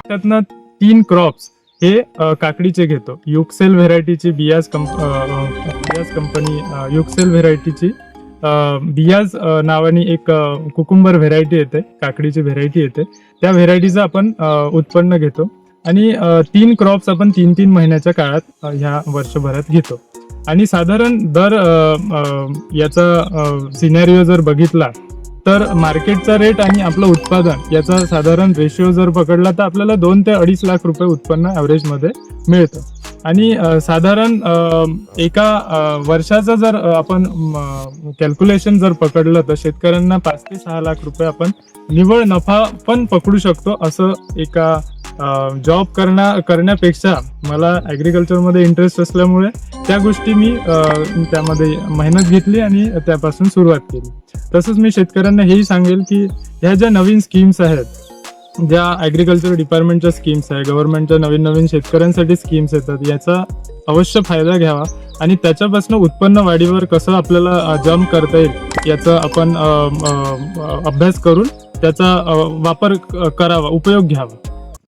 त्यातनं 3 क्रॉप्स हे काकडीचे घेतो. युक्सेल व्हेरायटीची बियाज कंपनी युक्सेल व्हेरायटीची बियाज नावाने एक कुकुंबर व्हेरायटी येते, काकडीची व्हेरायटी येते. त्या व्हेरायटीचं आपण उत्पन्न घेतो आणि 3 क्रॉप्स आपण 3-3 महिन्याच्या काळात ह्या वर्षभरात घेतो. आणि साधारण दर याचा सिनेरिओ जर बघितला तर मार्केटचा रेट आणि आपलं उत्पादन याचा साधारण रेशिओ जर पकडला तर आपल्याला 2 ते 2.5 लाख रुपये उत्पन्न ॲव्हरेजमध्ये मिळतं. आणि साधारण एका वर्षाचा जर आपण कॅल्क्युलेशन जर पकडलं तर शेतकऱ्यांना 5 ते 6 लाख रुपये आपण निव्वळ नफा पण पकडू शकतो. असं एका जॉब करण्यापेक्षा मला ॲग्रिकल्चरमध्ये इंटरेस्ट असल्यामुळे त्या गोष्टी मी त्यामध्ये मेहनत घेतली आणि त्यापासून सुरुवात केली. तसंच मी शेतकऱ्यांना हेही सांगेल की ह्या ज्या नवीन स्कीम्स आहेत, ज्या ॲग्रिकल्चर डिपार्टमेंटच्या स्कीम्स आहे, गव्हर्नमेंटच्या नवीन शेतकऱ्यांसाठी स्कीम्स येतात, याचा अवश्य फायदा घ्यावा आणि त्याच्यापासून उत्पन्न वाढीवर कसं आपल्याला जम्प करता येईल याचा आपण अभ्यास करून त्याचा वापर करावा, उपयोग घ्यावा.